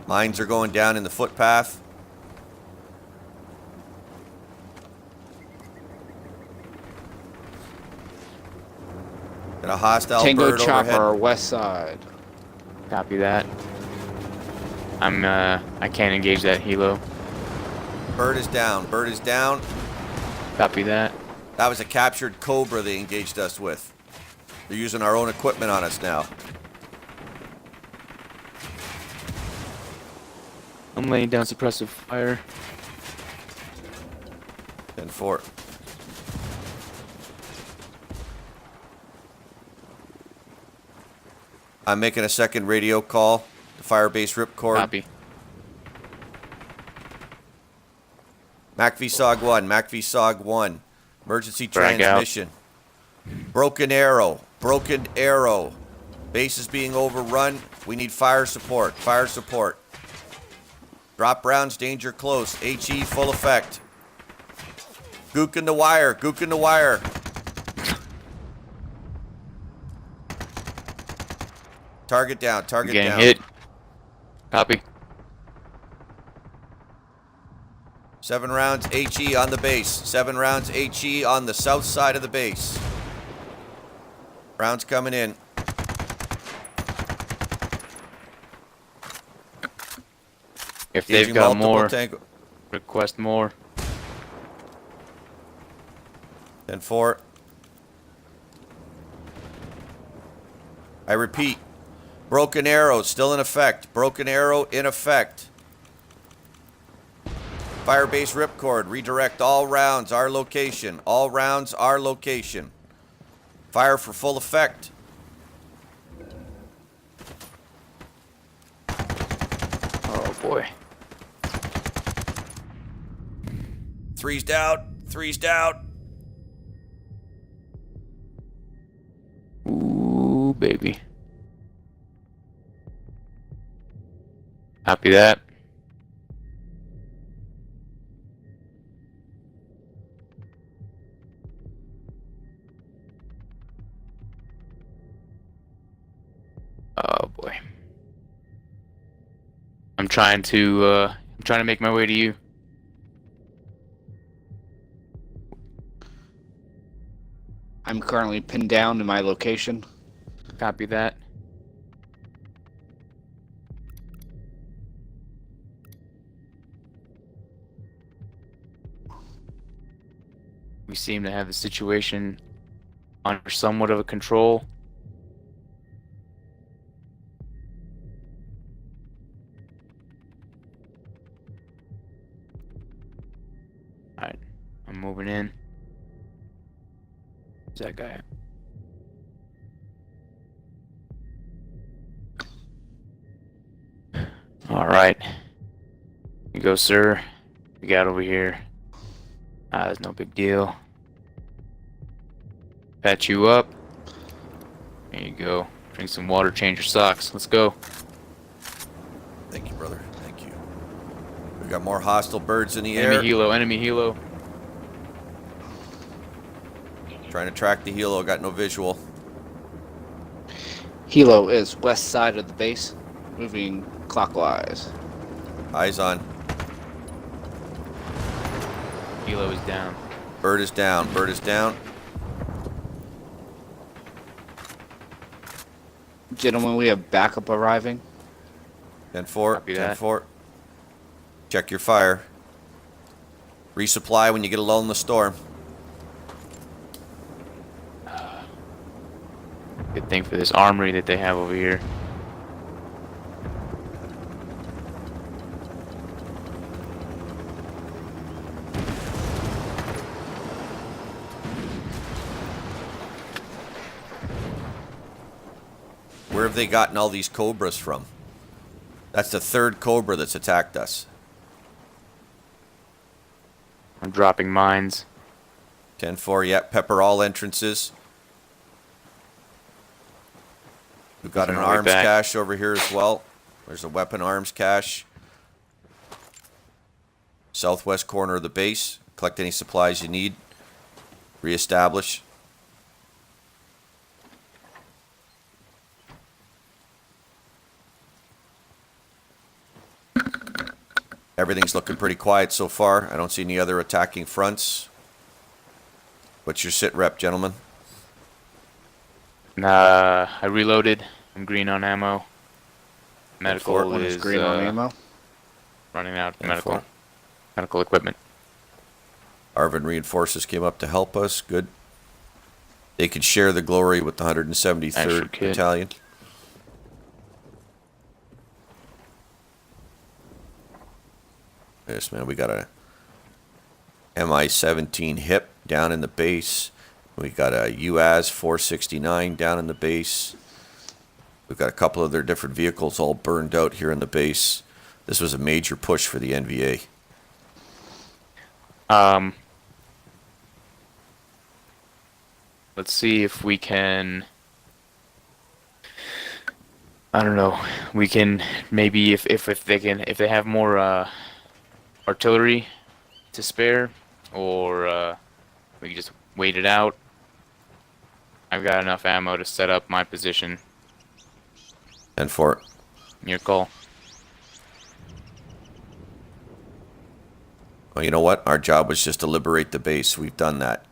Mines are going down in the footpath. Got a hostile Tango bird chopper, overhead. west side. Copy that. I can't engage that helo. Bird is down. Bird is down. Copy that. That was a captured Cobra they engaged us with. They're using our own equipment on us now. I'm laying down suppressive fire. 10-4. I'm making a second radio call to Firebase Ripcord. Copy. MACV-SOG 1, MACV-SOG 1. Emergency Drag out. transmission. Broken arrow. Broken arrow. Base is being overrun. We need fire support. Fire support. Drop rounds, danger close. HE full effect. Gook in the wire. Gook in the wire. Target down. Target Getting down. hit. Copy. 7 rounds HE on the base. 7 rounds HE on the south side of the base. Rounds coming in. If they've Engaging got multiple more, tango. request more. 10-4. I repeat. Broken arrow still in effect. Broken arrow in effect. Firebase ripcord. Redirect all rounds. Our location. All rounds. Our location. Fire for full effect. Oh boy. 3's down. 3's down. Ooh, baby. Copy that. Oh boy. I'm trying to make my way to you. I'm currently pinned down in my location. Copy that. We seem to have the situation under somewhat of a control. Alright, I'm moving in. Where's that guy at? Alright. You go, sir. We got over here. That's no big deal. Patch you up. There you go. Drink some water, change your socks. Let's go. Thank you, brother. Thank you. We got more hostile birds in the Enemy air. helo, enemy helo. Trying to track the helo. Got no visual. Helo is west side of the base, moving clockwise. Eyes on. Helo is down. Bird is down. Bird is down. Gentlemen, we have backup arriving. 10-4. Copy that. 10-4. Check your fire. Resupply when you get a lull in the storm. Good thing for this armory that they have over here. Where have they gotten all these Cobras from? That's the third Cobra that's attacked us. I'm dropping mines. 10-4. Yeah, pepper all entrances. We've got an On our way arms back. cache over here as well. There's a weapon arms cache. Southwest corner of the base. Collect any supplies you need. Reestablish. Everything's looking pretty quiet so far. I don't see any other attacking fronts. What's your sit rep, gentlemen? I reloaded. I'm green on ammo. Medical One is is green on ammo. running out. And Medical. four. Medical equipment. Arvin reinforcements came up to help us. Good. They could share the glory with the 173rd Extra kit. Battalion. Yes, man, we got a MI-17 HIP down in the base. We got a UAS 469 down in the base. We've got a couple of their different vehicles all burned out here in the base. This was a major push for the NVA. Let's see if we can. I don't know. We can maybe if they have more artillery to spare, or we can just wait it out. I've got enough ammo to set up my position. And for Your call. well, you know what? Our job was just to liberate the base. We've done that.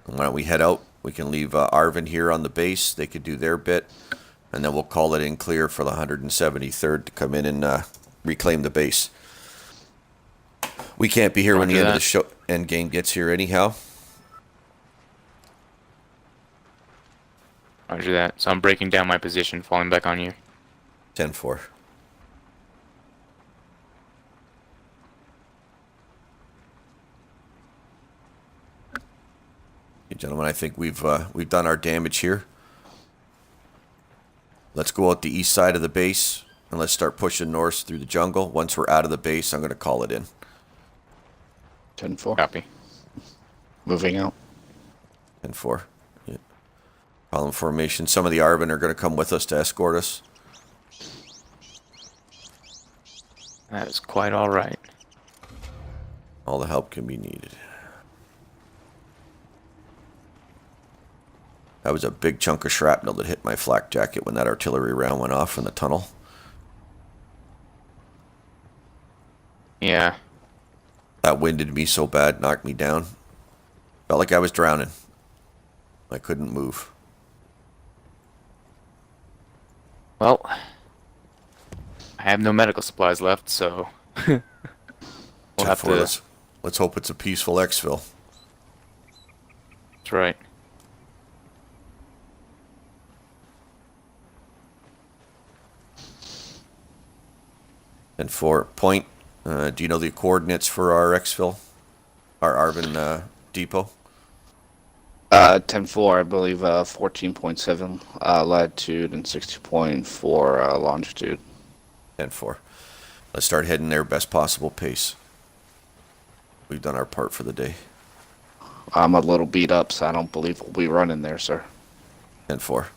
And why don't we head out? We can leave Arvin here on the base. They could do their bit. And then we'll call it in clear for the 173rd to come in and reclaim the base. We can't be here when the end of the show end game gets here anyhow. Roger that. So I'm breaking down my position, falling back on you. 10-4. Okay, gentlemen, I think we've done our damage here. Let's go out the east side of the base and let's start pushing north through the jungle. Once we're out of the base, I'm going to call it in. 10-4. Copy. Moving out. 10-4. Yeah. Column formation. Some of the Arvin are going to come with us to escort us. That is quite all right. All the help can be needed. That was a big chunk of shrapnel that hit my flak jacket when that artillery round went off in the tunnel. Yeah. That winded me so bad, knocked me down. Felt like I was drowning. I couldn't move. Well, I have no medical supplies left, so we'll have to. Let's hope it's a peaceful exfil. That's right. And for point, do you know the coordinates for our exfil? Our Arvin depot? 10-4, I believe, 14.7 latitude and 60.4 longitude. 10-4. Let's start heading there best possible pace. We've done our part for the day. I'm a little beat up, so I don't believe we'll be running there, sir. 10-4.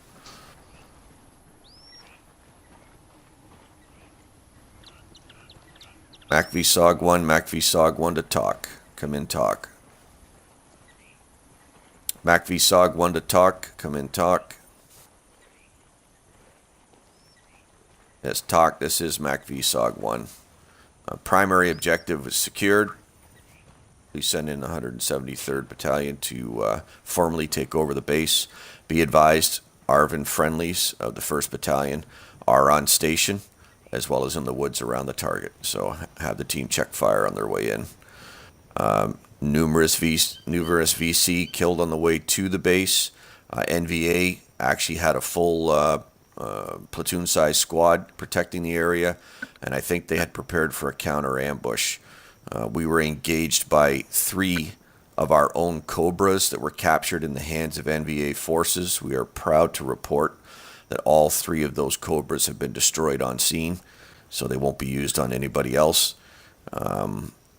Mac v SOG 1, Mac v SOG 1 to talk. Come in, talk. Mac v SOG 1 to talk. Come in, talk. Yes, talk. This is Mac v SOG 1. Primary objective was secured. Please send in the 173rd Battalion to formally take over the base. Be advised, Arvin friendlies of the 1st Battalion are on station, as well as in the woods around the target. So have the team check fire on their way in. Numerous VC killed on the way to the base. NVA actually had a full platoon-sized squad protecting the area, and I think they had prepared for a counter ambush. We were engaged by 3 of our own Cobras that were captured in the hands of NVA forces. We are proud to report that all 3 of those Cobras have been destroyed on scene, so they won't be used on anybody else.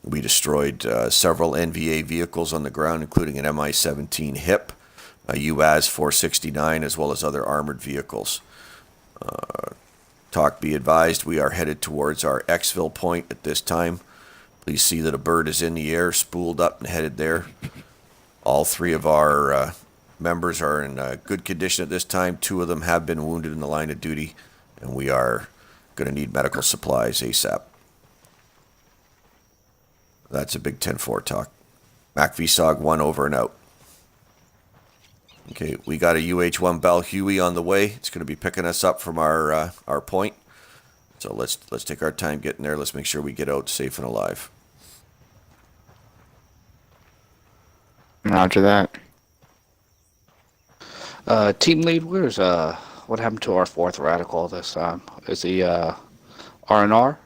We destroyed several NVA vehicles on the ground, including an Mi-17 HIP, a UAS 469, as well as other armored vehicles. Talk be advised, we are headed towards our exfil point at this time. Please see that a bird is in the air, spooled up and headed there. All 3 of our members are in good condition at this time. 2 of them have been wounded in the line of duty, and we are going to need medical supplies ASAP. That's a big 10-4 talk. Mac v SOG 1 over and out. Okay, we got a UH-1 Bell Huey on the way. It's going to be picking us up from our point. So let's take our time getting there. Let's make sure we get out safe and alive. Roger that. Team lead, what happened to our fourth radical this time? Is he, R&R?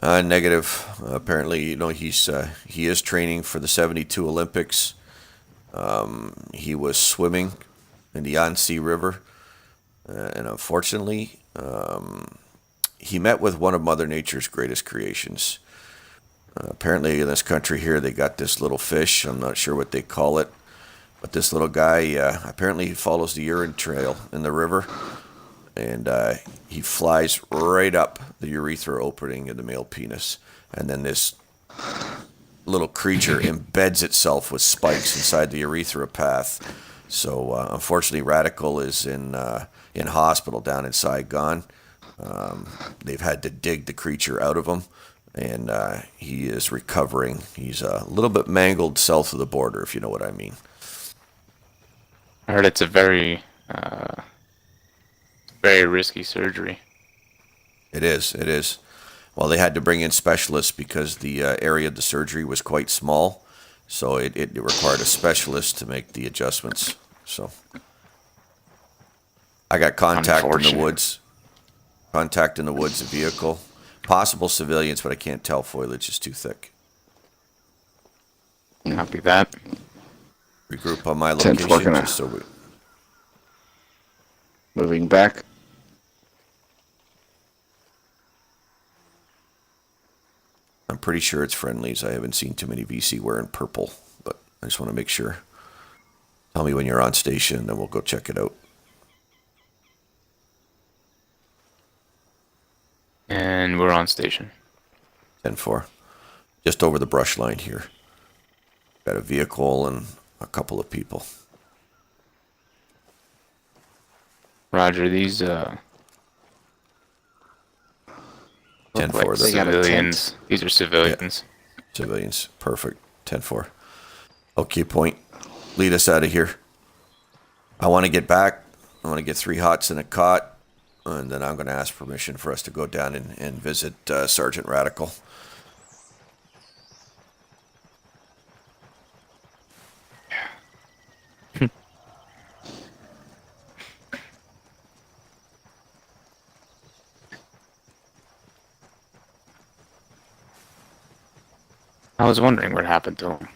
Negative. Apparently, he is training for the 72 Olympics. He was swimming in the Yangtze River, and unfortunately, he met with one of Mother Nature's greatest creations. Apparently, in this country here, they got this little fish. I'm not sure what they call it, but this little guy apparently follows the urine trail in the river, and he flies right up the urethra opening of the male penis, and then this little creature embeds itself with spikes inside the urethra path. So unfortunately, Radical is in hospital down in Saigon. They've had to dig the creature out of him, and he is recovering. He's a little bit mangled south of the border, if you know what I mean. I heard it's a very, very risky surgery. It is. It is. Well, they had to bring in specialists because the area of the surgery was quite small, so it required a specialist to make the adjustments. So I got contact in the woods. Contact in the woods, a vehicle. Possible civilians, but I can't tell. Foliage is too thick. Copy that. Regroup on my 10-4 location just so we... Moving back. I'm pretty sure it's friendlies. I haven't seen too many VC wearing purple, but I just want to make sure. Tell me when you're on station, and then we'll go check it out. And we're on station. 10-4. Just over the brush line here. Got a vehicle and a couple of people. Roger, these, 10-4. like They got a civilians. These are civilians. Civilians. Perfect. 10-4. Okay, point. Lead us out of here. I want to get back. I want to get 3 hots in a cot. And then I'm going to ask permission for us to go down and visit Sergeant Radical. I was wondering what happened to him.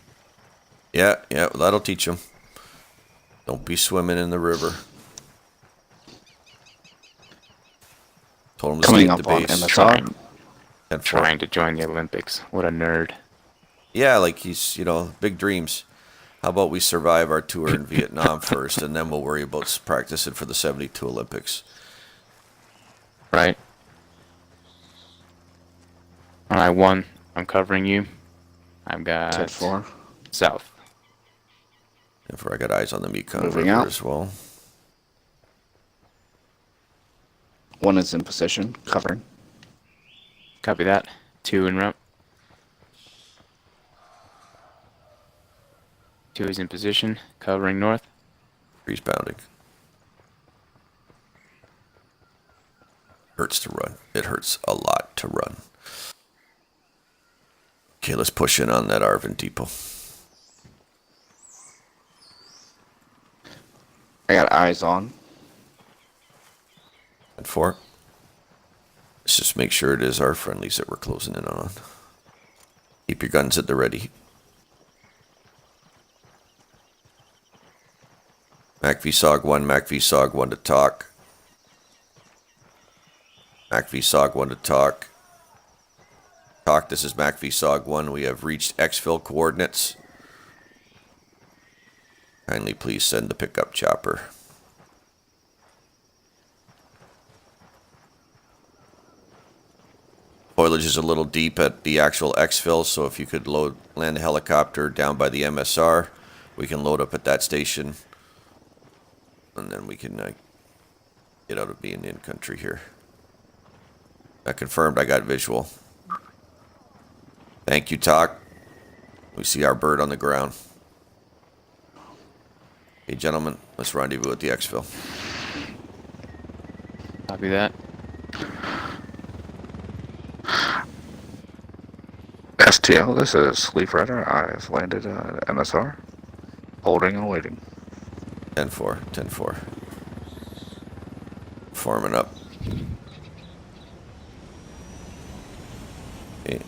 Yeah, well, that'll teach him. Don't be swimming in the river. Told him to Coming stay at up the on base. MSR. 10-4. Trying to join the Olympics. What a nerd. Yeah, like he's, big dreams. How about we survive our tour in Vietnam first, and then we'll worry about practicing for the 72 Olympics. Right? Alright, 1. I'm covering you. I've got 10-4. south. Therefore, I got eyes on the Mekong Moving River out. as well. 1 is in position, covering. Copy that. 2 en route. 2 is in position, covering north. 3's bounding. Hurts to run. It hurts a lot to run. Okay, let's push in on that Arvin depot. I got eyes on. 10-4. Let's just make sure it is our friendlies that we're closing in on. Keep your guns at the ready. Mac V SOG 1, Mac V SOG 1 to talk. Mac V SOG 1 to talk. Talk, this is Mac V SOG 1. We have reached exfil coordinates. Kindly please send the pickup chopper. Foliage is a little deep at the actual exfil, so if you could land a helicopter down by the MSR, we can load up at that station. And then we can get out of being in country here. I confirmed, I got visual. Thank you, Talk. We see our bird on the ground. Hey, gentlemen, let's rendezvous at the exfil. Copy that. STL, this is Leaf Rider. I've landed at MSR. Holding and waiting. 10-4, 10-4. Forming up. Okay.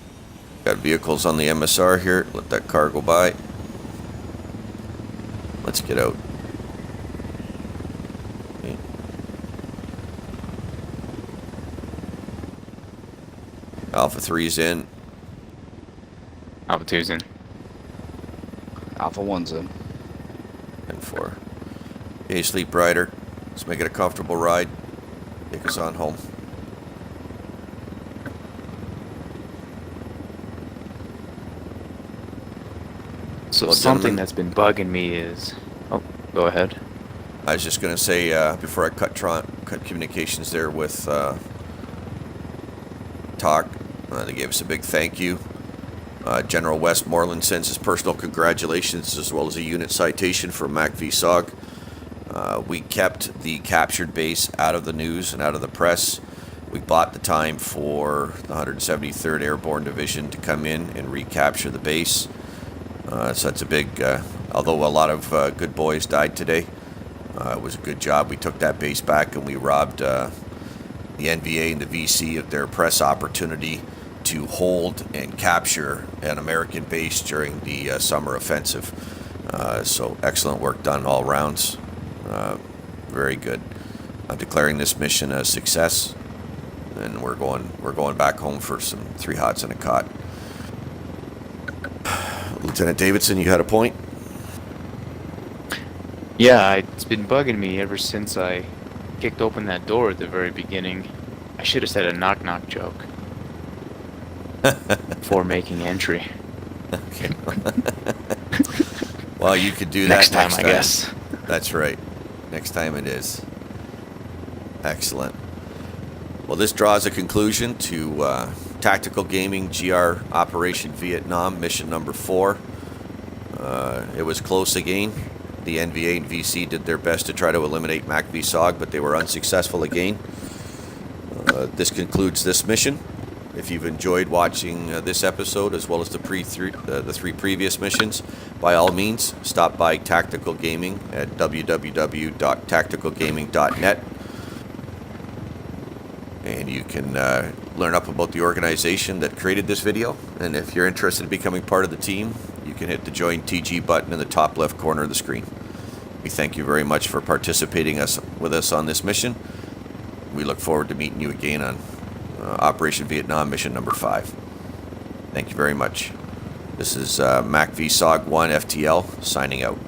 Got vehicles on the MSR here. Let that car go by. Let's get out. Okay. Alpha 3's in. Alpha 2's in. Alpha 1's in. 10-4. Okay, Sleep Rider. Let's make it a comfortable ride. Take us on home. So Well, something gentlemen, that's been bugging me is... Oh, go ahead. I was just going to say, before I cut communications there with TAC, they gave us a big thank you. General Westmoreland sends his personal congratulations as well as a unit citation for MACV-SOG. We kept the captured base out of the news and out of the press. We bought the time for the 173rd Airborne Division to come in and recapture the base. So that's a big, although a lot of good boys died today, it was a good job. We took that base back and we robbed the NVA and the VC of their press opportunity to hold and capture an American base during the summer offensive. So excellent work done all rounds. Very good. I'm declaring this mission a success, and we're going back home for some 3 hots and a cot. Lieutenant Davidson, you had a point? Yeah, it's been bugging me ever since I kicked open that door at the very beginning. I should have said a knock-knock joke before making entry. Okay. Well, you could do that Next time, I guess. That's right. Next time it is. Excellent. Well, this draws a conclusion to Tactical Gaming GR Operation Vietnam, mission number 4. It was close again. The NVA and VC did their best to try to eliminate MACV-SOG, but they were unsuccessful again. This concludes this mission. If you've enjoyed watching this episode as well as the 3 previous missions, by all means, stop by Tactical Gaming at www.tacticalgaming.net. And you can learn up about the organization that created this video. And if you're interested in becoming part of the team, you can hit the Join TG button in the top left corner of the screen. We thank you very much for participating with us on this mission. We look forward to meeting you again on Operation Vietnam mission number 5. Thank you very much. This is MACV-SOG 1 FTL signing out.